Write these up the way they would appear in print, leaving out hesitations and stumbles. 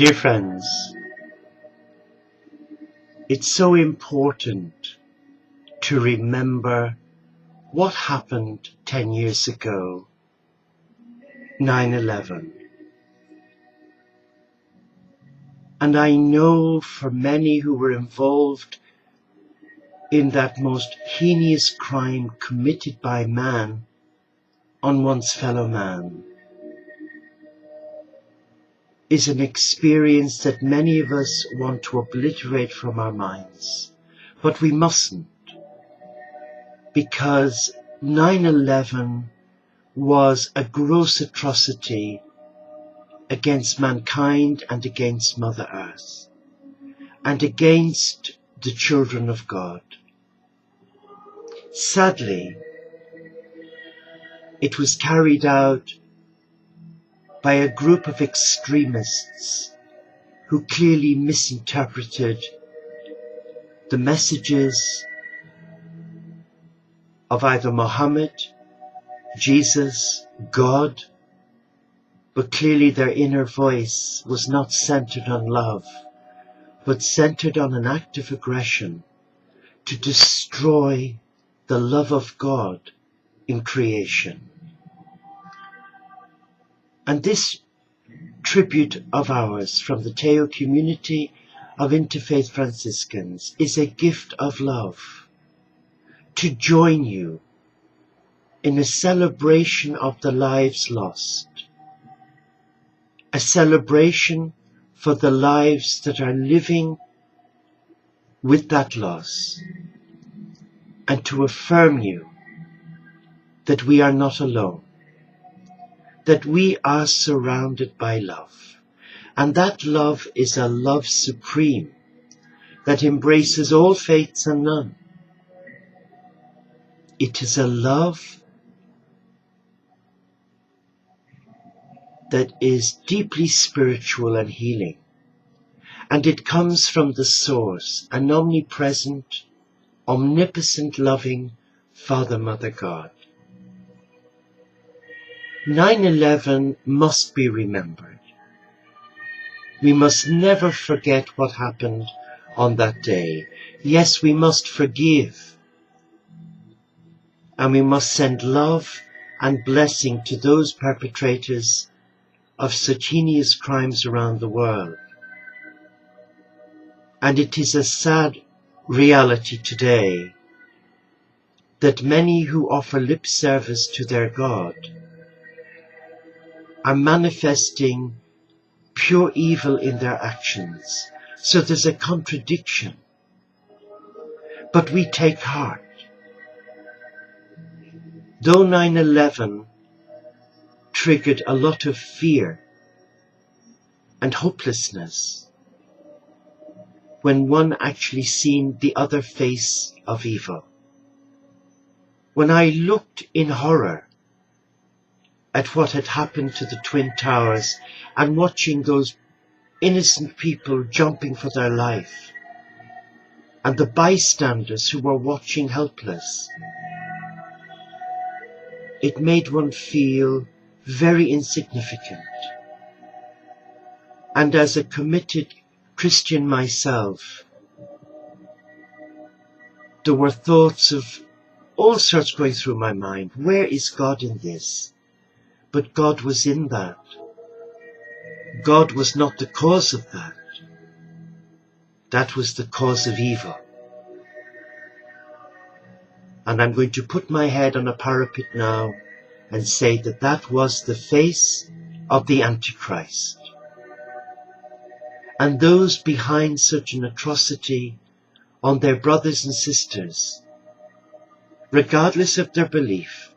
Dear friends, it's so important to remember what happened 10 years ago, 9/11. And I know for many who were involved in that most heinous crime committed by man on one's fellow man, is an experience that many of us want to obliterate from our minds. But we mustn't, because 9/11 was a gross atrocity against mankind and against Mother Earth and against the children of God. Sadly, it was carried out by a group of extremists who clearly misinterpreted the messages of either Muhammad, Jesus, God, but clearly their inner voice was not centered on love, but centered on an act of aggression to destroy the love of God in creation. And this tribute of ours from the Teo community of Interfaith Franciscans is a gift of love to join you in a celebration of the lives lost, a celebration for the lives that are living with that loss, and to affirm you that we are not alone, that we are surrounded by love, and that love is a love supreme that embraces all faiths and none. It is a love that is deeply spiritual and healing, and it comes from the source, an omnipresent, omnipotent, loving Father, Mother, God. 9/11 must be remembered. We must never forget what happened on that day. Yes, we must forgive, and we must send love and blessing to those perpetrators of such heinous crimes around the world. And it is a sad reality today that many who offer lip service to their God are manifesting pure evil in their actions. So there's a contradiction. But we take heart. Though 9/11 triggered a lot of fear and hopelessness, when one actually seen the other face of evil, when I looked in horror at what had happened to the Twin Towers and watching those innocent people jumping for their life, and the bystanders who were watching helpless, it made one feel very insignificant. And as a committed Christian myself, there were thoughts of all sorts going through my mind. Where is God in this? But God was in that. God was not the cause of that. That was the cause of evil. And I'm going to put my head on a parapet now and say that that was the face of the Antichrist. And those behind such an atrocity on their brothers and sisters, regardless of their belief,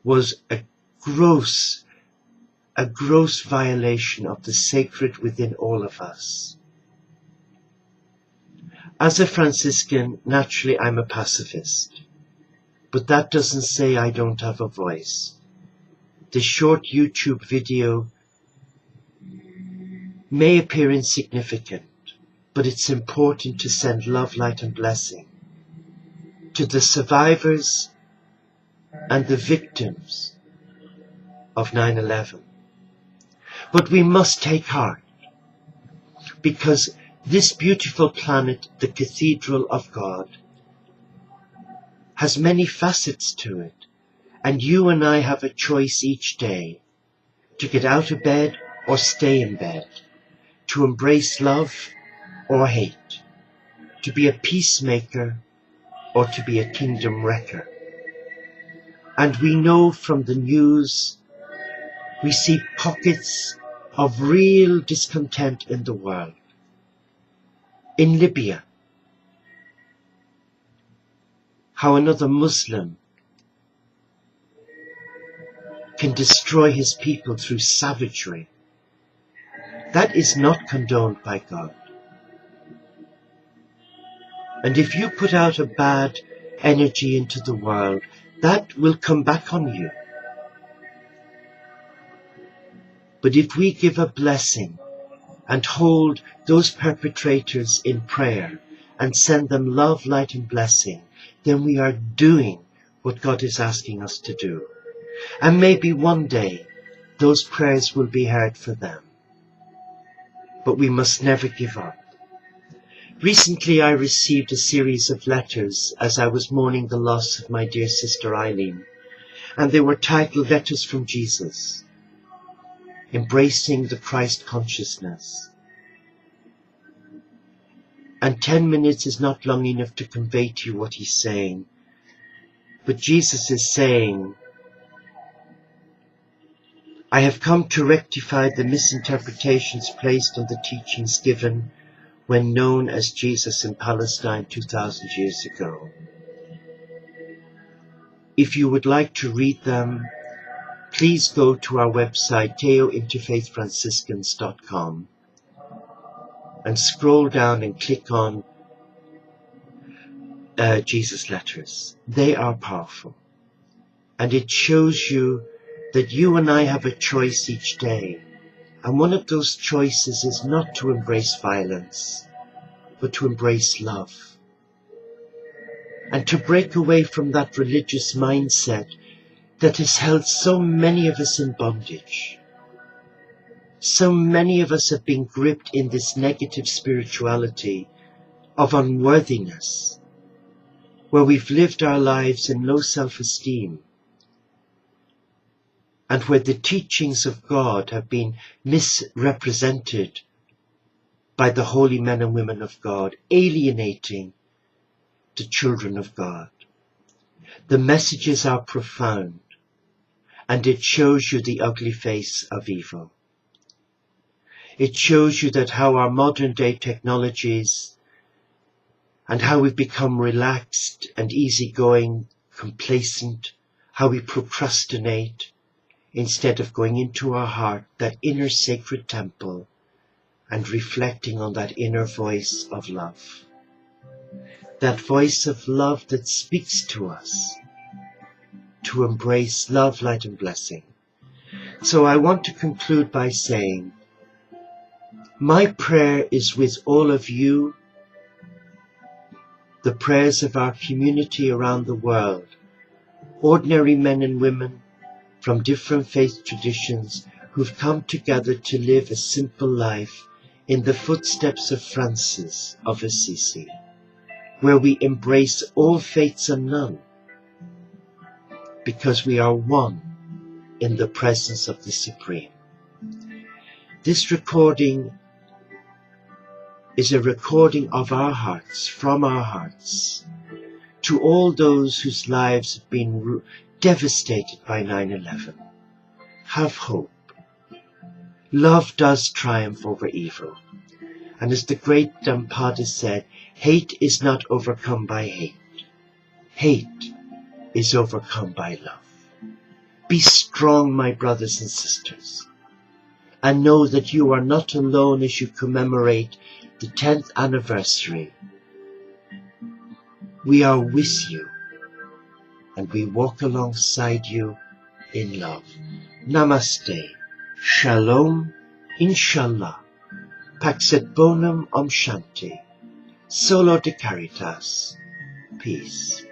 was a gross violation of the sacred within all of us. As a Franciscan, naturally I'm a pacifist, but that doesn't say I don't have a voice. This short YouTube video may appear insignificant, but it's important to send love, light and blessing to the survivors and the victims of 9/11. But we must take heart, because this beautiful planet, the Cathedral of God, has many facets to it, and you and I have a choice each day to get out of bed or stay in bed, to embrace love or hate, to be a peacemaker or to be a kingdom wrecker. And we know from the news, we see pockets of real discontent in the world. In Libya, how another Muslim can destroy his people through savagery. That is not condoned by God. And if you put out a bad energy into the world, that will come back on you. But if we give a blessing and hold those perpetrators in prayer and send them love, light and blessing, then we are doing what God is asking us to do. And maybe one day those prayers will be heard for them. But we must never give up. Recently I received a series of letters as I was mourning the loss of my dear sister Eileen, and they were titled Letters from Jesus, Embracing the Christ Consciousness. And 10 minutes is not long enough to convey to you what he's saying. But Jesus is saying, I have come to rectify the misinterpretations placed on the teachings given when known as Jesus in Palestine 2,000 years ago. If you would like to read them, please go to our website, teointerfaithfranciscans.com, and scroll down and click on Jesus letters. They are powerful. And it shows you that you and I have a choice each day. And one of those choices is not to embrace violence, but to embrace love. And to break away from that religious mindset that has held so many of us in bondage. So many of us have been gripped in this negative spirituality of unworthiness, where we've lived our lives in low self-esteem, and where the teachings of God have been misrepresented by the holy men and women of God, alienating the children of God. The messages are profound, and it shows you the ugly face of evil. It shows you that how our modern day technologies and how we've become relaxed and easygoing, complacent, how we procrastinate instead of going into our heart, that inner sacred temple, and reflecting on that inner voice of love. That voice of love that speaks to us to embrace love, light and blessing. So I want to conclude by saying, my prayer is with all of you, the prayers of our community around the world, ordinary men and women from different faith traditions who've come together to live a simple life in the footsteps of Francis of Assisi, where we embrace all faiths and none, because we are one in the presence of the Supreme. This recording is a recording of our hearts, from our hearts, to all those whose lives have been devastated by 9/11. Have hope. Love does triumph over evil. And as the great Dampada said, hate is not overcome by hate. Hate is overcome by love. Be strong, my brothers and sisters, and know that you are not alone as you commemorate the 10th anniversary. We are with you, and we walk alongside you in love. Namaste. Shalom. Inshallah. Pax et bonum om shanti. Solo de caritas. Peace.